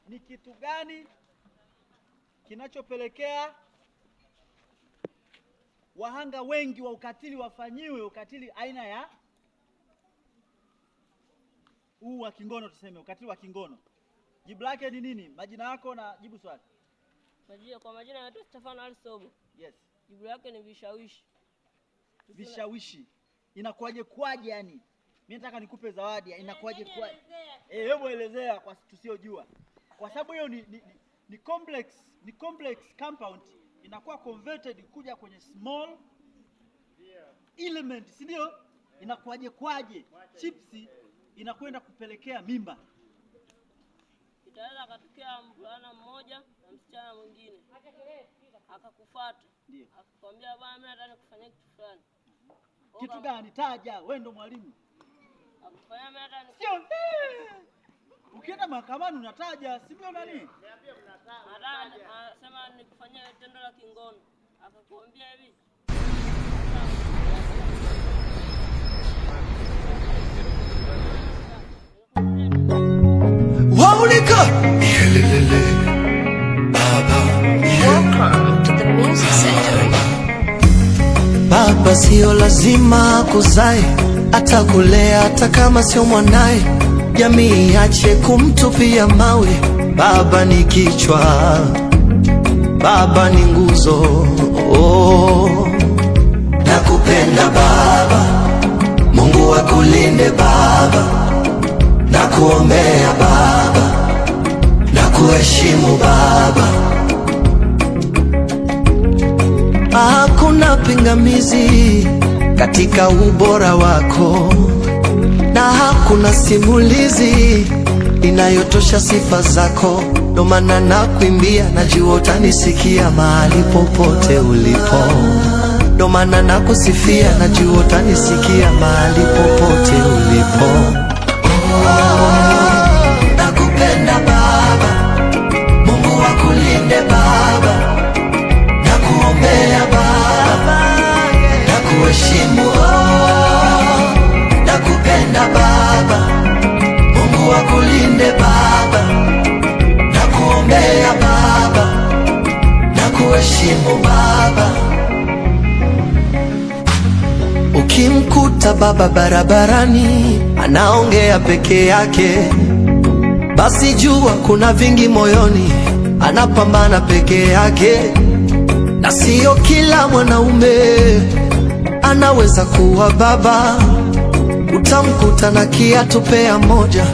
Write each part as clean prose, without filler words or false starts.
ni kitu gani kinachopelekea wahanga wengi wa ukatili wafanyiwe ukatili aina ya huu wa kingono? Tuseme ukatili wa kingono, jibu lake ni nini? Majina yako na jibu swali. Kwa majina yetu Stefano Alsobo. Yes. Jibu lake ni vishawishi. Vishawishi. Inakuaje kwaje yani? Mimi nataka nikupe zawadi, inakuaje kwaje? Hebu elezea kwa tusiojua. Kwa sababu hiyo ni complex compound, inakuwa converted kuja kwenye small element, si ndio? Inakuaje kwaje? Chipsi inakwenda kupelekea mimba. Itaweza katokea mvulana mmoja na msichana mwingine akakufuata, ndio akakwambia bwana, mimi nataka nikufanyie kitu fulani. Kitu gani? Taja, wewe ndo mwalimu. Akufanya mimi nataka sio ukienda mahakamani unataja, si ndio? Nani niambie mnataja, anasema nikufanyie tendo la kingono, akakwambia hivi Waulika yelelele baba. Welcome to the music surgery. Baba sio lazima kuzae, atakulea hata kama sio mwanae. Jamii iache kumtupia mawe. Baba ni kichwa, baba ni nguzo. Nakupenda baba, Mungu akulinde baba. Nakuombea baba, nakuheshimu baba. Hakuna pingamizi katika ubora wako, na hakuna simulizi inayotosha sifa zako. Ndo maana nakuimbia, najua utanisikia mahali popote ulipo. Ndo maana nakusifia, najua utanisikia mahali popote ulipo. Nakupenda baba, Mungu akulinde baba. Nakuombea baba, nakuheshimu. Nakupenda baba, Mungu akulinde baba. Nakuombea baba, nakuheshimu baba. Ukimkuta baba barabarani anaongea peke yake, basi jua kuna vingi moyoni, anapambana peke yake. Na sio kila mwanaume anaweza kuwa baba. Utamkuta na kiatu pea moja,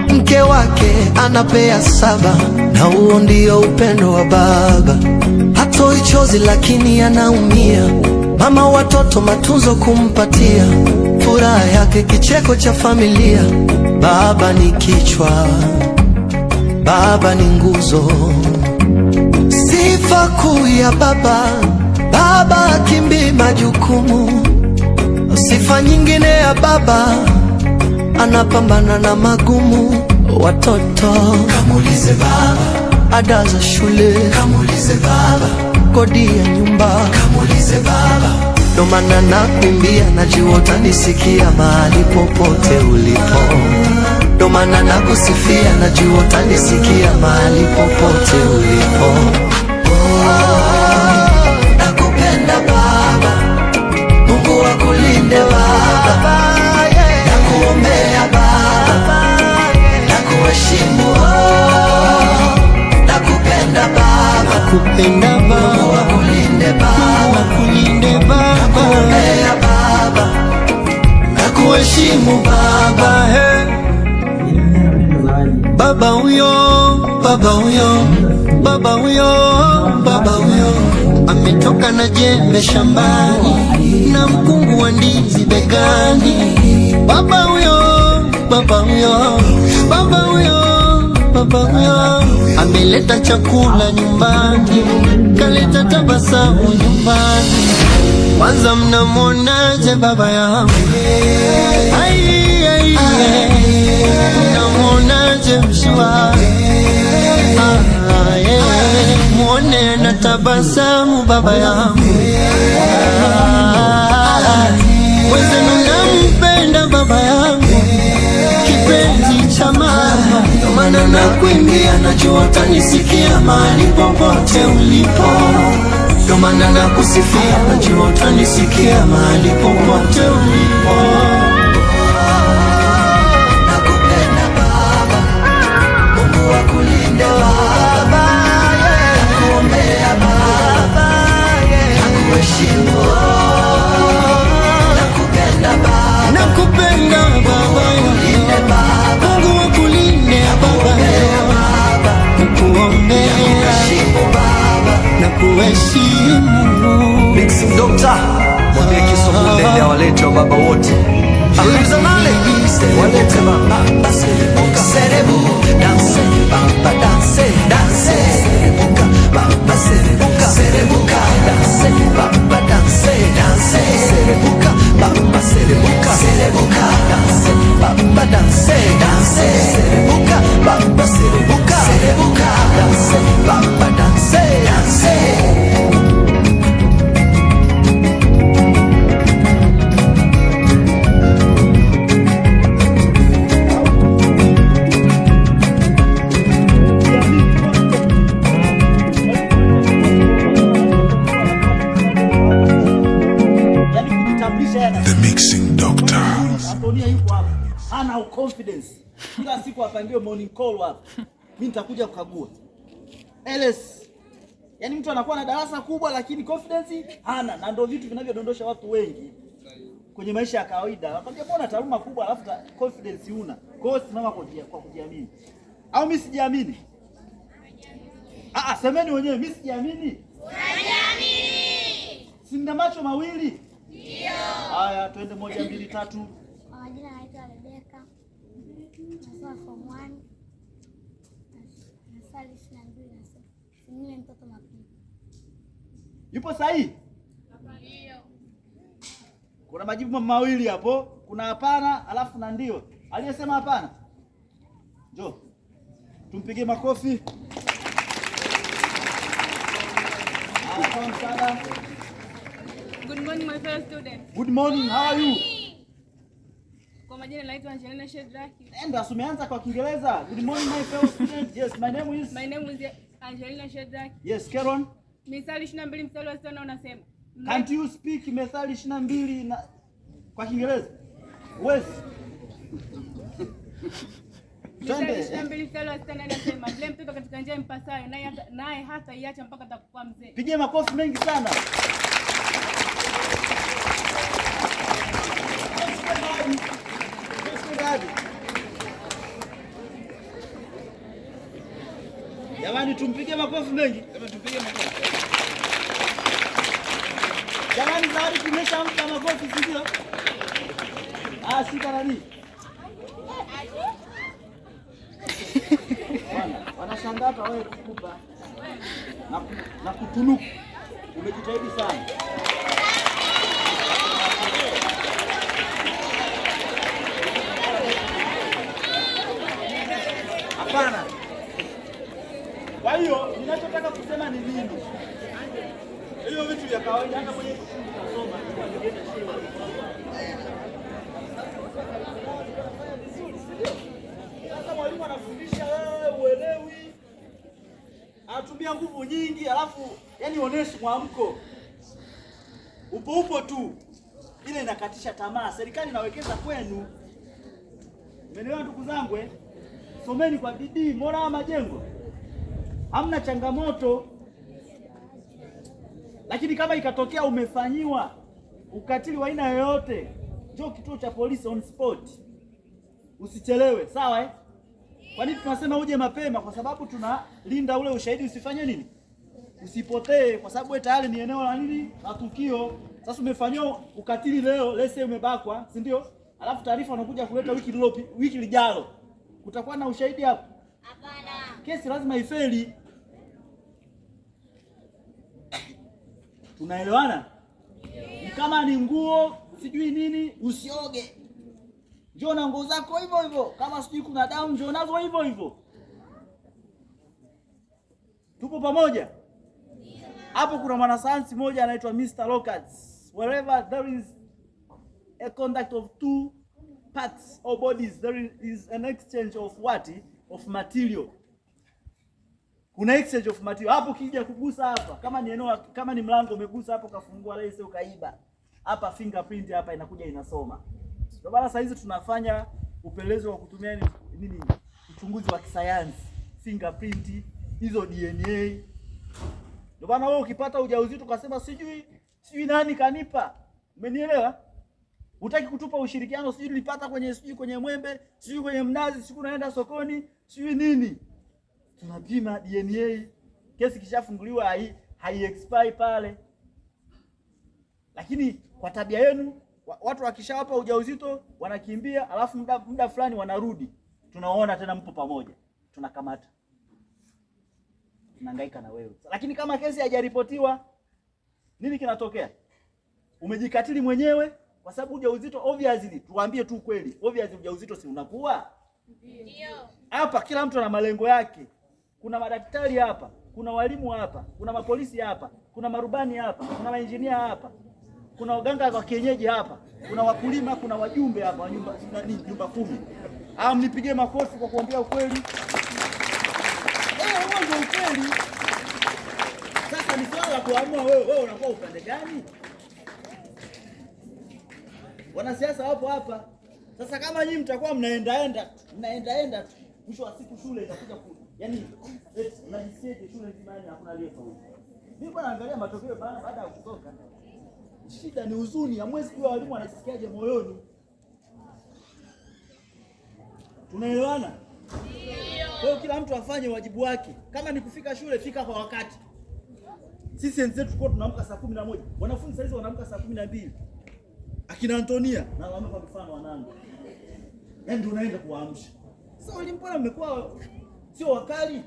mke wake anapea 7, na huo ndio upendo wa baba. Hatoi chozi lakini anaumia, mama watoto matunzo kumpatia, furaha yake kicheko cha familia. Baba ni kichwa, baba ni nguzo. Sifa kuu ya baba, baba akimbii majukumu. Sifa nyingine ya baba, anapambana na magumu. Watoto kamulize baba, ada za shule kamulize baba, kodi ya nyumba kamulize baba. Ndo maana nakuimbia, najua utanisikia mahali popote ulipo. Ndo maana nakusifia, najua utanisikia mahali popote ulipo. Nakupenda baba, Mungu akulinde baba. Nakuombea baba, nakuheshimu. Nakupenda baba, Mungu akulinde baba. Nakuombea baba, nakuheshimu baba. Baba huyo, baba huyo, baba huyo, baba huyo ametoka na jembe shambani na mkungu wa ndizi begani. Baba huyo, baba huyo, baba huyo, baba huyo ameleta chakula nyumbani, kaleta tabasamu nyumbani. Kwanza mnamuonaje baba yangu? Mnamuonaje mshua? Muone na tabasamu baba yangu. Wenzenu nampenda baba yangu, kipenzi cha mama. Ndo maana maana nakuimbia, najua utanisikia mahali popote ulipo. Ndo maana nakusifia, najua utanisikia mahali popote ulipo. Nakupenda Baba, Mungu akulinde Baba, nakuombea Baba, nakuheshimu. Nakupenda Baba, nakupenda Baba, ulinde Baba, Mungu akulinde Baba, nakuombea, nakuheshimu Baba, nakuheshimu. Mixing Doctor, mwambie Kiso Mlele walete wa baba wote. Ahliza nale, walete baba. Serebuka, serebu, danse, baba danse, danse. Serebuka, baba serebuka, serebuka, danse, baba danse, danse. Serebuka, baba serebuka, serebuka, danse, baba danse, danse. Serebuka, baba serebuka, serebuka, danse, baba danse, danse. Hana confidence. Kila siku apangiwe morning call hapa. Mimi nitakuja kukagua. LS. Yaani mtu anakuwa na darasa kubwa lakini confidence hana, na ndio vitu vinavyodondosha watu wengi kwenye maisha ya kawaida. Nakwambia mbona taaluma kubwa alafu confidence huna. Kwa hiyo simama kwa kujiamini. Au mimi sijiamini? Semeni wenyewe mimi sijiamini. Unajiamini? Sina macho mawili? Ndio. Haya, twende 1 2 3. Majina naitwa Rebeka. Nasoma form 1. Nasali 22 nasema. Simile mtoto mapigo. Yupo sahihi? Ndio. Kuna majibu mawili hapo. Kuna hapana alafu na ndio. Aliyesema hapana? Njoo. Tumpigie makofi. Good morning my fellow students. Good morning. How are you? Kwa majina naitwa Angelina Shedraki. Enda umeanza kwa Kiingereza. Good morning my fellow students. Yes, my name is Angelina Shedraki. Yes, Keron. Mithali 22 mstari wa 6 unasema. Can't you speak Methali 22 na kwa Kiingereza? Yes. Mithali 22 mstari wa 6 unasema, "Mlee mtoto katika njia impasayo, naye hata iacha mpaka atakapokuwa mzee." Pigie makofi mengi sana. Jamani tumpige makofi mengi. Jamani Zawadi tumeshampa makofi sio? Shika nani? Wanashangaa hapa wewe kukupa na kutunuku. Umejitahidi sana. Hapana. Kwa hiyo ninachotaka kusema ni nini? Hiyo vitu vya kawaida hata kwenye kusoma sasa mwalimu anafundisha wewe uelewi. Anatumia nguvu nyingi alafu yani oneshi mwamko. Upo tu. Ile inakatisha tamaa. Serikali inawekeza kwenu. Umeelewa ndugu zangu eh? Someni kwa bidii, mbona majengo? Hamna changamoto. Lakini kama ikatokea umefanyiwa ukatili wa aina yoyote, njoo kituo cha polisi on spot. Usichelewe, sawa eh? Kwa nini tunasema uje mapema? Kwa sababu tunalinda ule ushahidi usifanye nini? Usipotee, kwa sababu wewe tayari ni eneo la nini? La tukio. Sasa umefanywa ukatili leo, lese umebakwa, si ndio? Alafu taarifa wanakuja kuleta wiki lijalo. Kutakuwa na ushahidi hapo? Hapana. Kesi lazima ifeli. Tunaelewana? Ni kama ni nguo, sijui nini, usioge. Njoo na nguo zako hivyo hivyo. Kama sijui kuna damu, njoo nazo hivyo hivyo. Tupo pamoja? Hapo kuna mwanasayansi mmoja anaitwa Mr. Lockhart. Wherever there is a contact of two parts or bodies, there is an exchange of what? of material. Kuna exchange of material. Hapo kija kugusa hapa, kama ni eneo, kama ni mlango umegusa hapo kafungua leo ukaiba. Hapa fingerprint hapa inakuja inasoma. Ndio maana sasa hizi tunafanya upelelezi wa kutumia nini? Uchunguzi wa kisayansi. Fingerprint, hizo DNA. Ndio maana wewe ukipata ujauzito ukasema sijui nani kanipa. Umenielewa? Hutaki kutupa ushirikiano, sijui nilipata kwenye mwembe, sijui kwenye mnazi, sijui naenda sokoni, sijui nini. Tunapima DNA. Kesi kishafunguliwa hai expire pale. Lakini kwa tabia yenu watu wakishawapa ujauzito wanakimbia, alafu muda fulani wanarudi. Tunaona tena mpo pamoja. Tunakamata. Tunahangaika na wewe. Lakini kama kesi haijaripotiwa, nini kinatokea? Umejikatili mwenyewe kwa sababu ujauzito obviously, tuwaambie tu kweli, obviously ujauzito si unakuwa? Ndio. Hapa kila mtu ana malengo yake. Kuna madaktari hapa, kuna walimu hapa, kuna mapolisi hapa, kuna marubani hapa, kuna maengineer hapa, kuna waganga wa kienyeji hapa, kuna wakulima, kuna wajumbe hapa wa nyumba 10. Mnipige makofi kwa kuambia ukweli. Huo ndio ukweli. Sasa ni swala la kuamua wewe unakuwa upande gani? Wanasiasa wapo hapa. Sasa kama nyinyi mtakuwa mnaenda tu, mwisho wa siku shule itakuja yaani unajisikia shule nzima yani hakuna aliyefaulu. Mimi bwana naangalia matokeo baada ya kutoka. Shida ni huzuni, hamwezi kujua walimu wanasikiaje moyoni. Tunaelewana? Ndio. Kwa kila mtu afanye wajibu wake. Kama ni kufika shule, fika kwa wakati. Sisi wenzetu tulikuwa tunaamka saa 11. Wanafunzi sasa hizi wanaamka saa 12. Akina Antonia na wampa mfano wanangu. Yaani ndio unaenda kuamsha. Sasa walimu mbona mmekuwa sio wakali?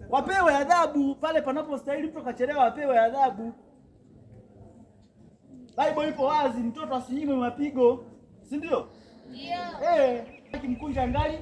Wapewe adhabu pale panapostahili. Mtu kachelewa apewe adhabu. Bible ipo wazi, mtoto asinyimwe mapigo, si ndio? Ndio. Akimkunja ngali